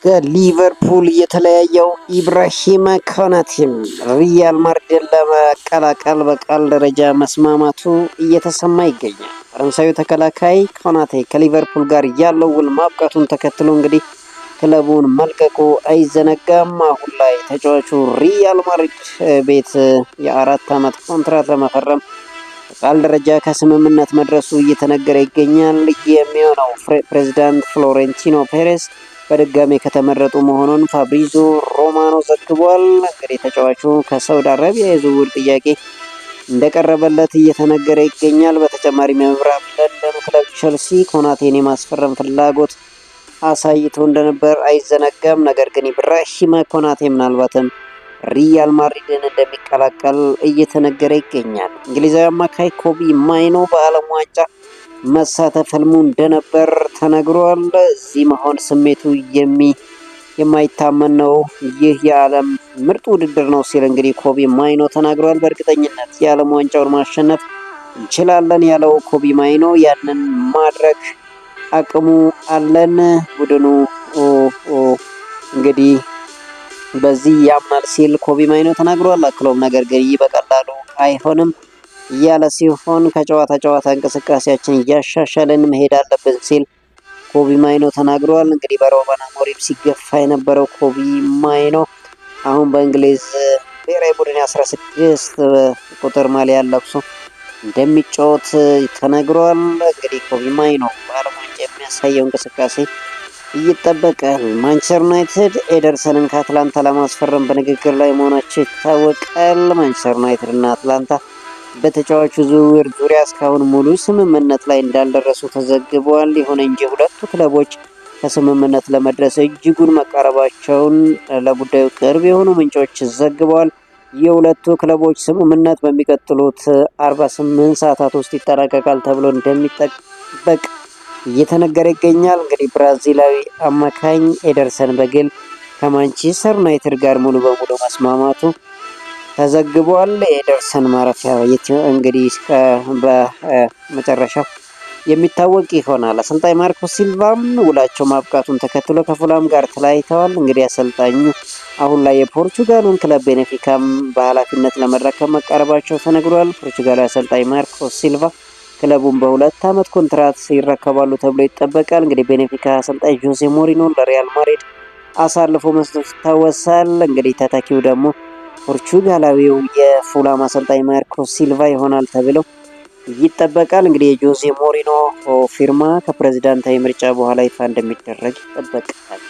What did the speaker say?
ከሊቨርፑል የተለያየው ኢብራሂማ ኮናቴም ሪያል ማድሪድን ለመቀላቀል በቃል ደረጃ መስማማቱ እየተሰማ ይገኛል። ፈረንሳዊ ተከላካይ ኮናቴ ከሊቨርፑል ጋር ያለው ውል ማብቃቱን ተከትሎ እንግዲህ ክለቡን መልቀቁ አይዘነጋም። አሁን ላይ ተጫዋቹ ሪያል ማድሪድ ቤት የ4 ዓመት ኮንትራት ለመፈረም በቃል ደረጃ ከስምምነት መድረሱ እየተነገረ ይገኛል። የሚሆነው ፕሬዚዳንት ፍሎሬንቲኖ ፔሬዝ በድጋሜ ከተመረጡ መሆኑን ፋብሪዞ ሮማኖ ዘግቧል። እንግዲህ ተጫዋቹ ከሳውዲ አረቢያ የዝውውር ጥያቄ እንደቀረበለት እየተነገረ ይገኛል። በተጨማሪም የምዕራብ ለንደኑ ክለብ ቸልሲ ኮናቴን የማስፈረም ፍላጎት አሳይቶ እንደነበር አይዘነጋም። ነገር ግን ኢብራሂማ ኮናቴ ምናልባትም ሪያል ማድሪድን እንደሚቀላቀል እየተነገረ ይገኛል። እንግሊዛዊ አማካይ ኮቢ ማይኖ በዓለም ዋንጫ መሳተፍ ህልሙ እንደነበር ተነግሯል። እዚህ መሆን ስሜቱ የማይታመን ነው። ይህ የዓለም ምርጥ ውድድር ነው ሲል እንግዲህ ኮቢ ማይኖ ተናግሯል። በእርግጠኝነት የዓለም ዋንጫውን ማሸነፍ እንችላለን ያለው ኮቢ ማይኖ ያንን ማድረግ አቅሙ አለን፣ ቡድኑ እንግዲህ በዚህ ያምናል ሲል ኮቢ ማይኖ ተናግሯል። አክሎም ነገር ግን ይህ በቀላሉ አይሆንም እያለ ሲሆን ከጨዋታ ጨዋታ እንቅስቃሴያችን እያሻሻለን መሄድ አለብን ሲል ኮቢ ማይኖ ተናግሯል። እንግዲህ በሩበን አሞሪም ሲገፋ የነበረው ኮቢ ማይኖ አሁን በእንግሊዝ ብሔራዊ ቡድን 16 ቁጥር ማሊያ ለብሶ እንደሚጫወት ተነግሯል። እንግዲህ ኮቢ ማይኖ በዓለም ዋንጫ የሚያሳየው እንቅስቃሴ ይጠበቃል። ማንቸስተር ዩናይትድ ኤደርሰንን ከአትላንታ ለማስፈረም በንግግር ላይ መሆናቸው ይታወቃል። ማንቸስተር ዩናይትድ እና አትላንታ በተጫዋቹ ዝውውር ዙሪያ እስካሁን ሙሉ ስምምነት ላይ እንዳልደረሱ ተዘግቧል። ይሁን እንጂ ሁለቱ ክለቦች ከስምምነት ለመድረስ እጅጉን መቃረባቸውን ለጉዳዩ ቅርብ የሆኑ ምንጮች ዘግበዋል። የሁለቱ ክለቦች ስምምነት በሚቀጥሉት 48 ሰዓታት ውስጥ ይጠናቀቃል ተብሎ እንደሚጠበቅ እየተነገረ ይገኛል። እንግዲህ ብራዚላዊ አማካኝ ኤደርሰን በግል ከማንቸስተር ዩናይትድ ጋር ሙሉ በሙሉ መስማማቱ ተዘግቧል። ኤደርሰን ማረፊያ እንግዲህ በመጨረሻው የሚታወቅ ይሆናል። አሰልጣኝ ማርኮ ሲልቫም ውላቸው ማብቃቱን ተከትሎ ከፉላም ጋር ተለያይተዋል። እንግዲህ አሰልጣኙ አሁን ላይ የፖርቹጋሉን ክለብ ቤኔፊካም በኃላፊነት ለመረከብ መቃረባቸው ተነግሯል። ፖርቹጋላዊ አሰልጣኝ ማርኮ ሲልቫ ክለቡን በ2 ዓመት ኮንትራት ይረከባሉ ተብሎ ይጠበቃል። እንግዲህ ቤኔፊካ አሰልጣኝ ጆዜ ሞሪኖ ለሪያል ማድሪድ አሳልፎ መስጠቱ ይታወሳል። እንግዲህ ተተኪው ደግሞ ፖርቹጋላዊው የፉላም አሰልጣኝ ማርኮ ሲልቫ ይሆናል ተብሎ ይጠበቃል። እንግዲህ የጆዜ ሞሪኖ ፊርማ ከፕሬዝዳንታዊ ምርጫ በኋላ ይፋ እንደሚደረግ ይጠበቃል።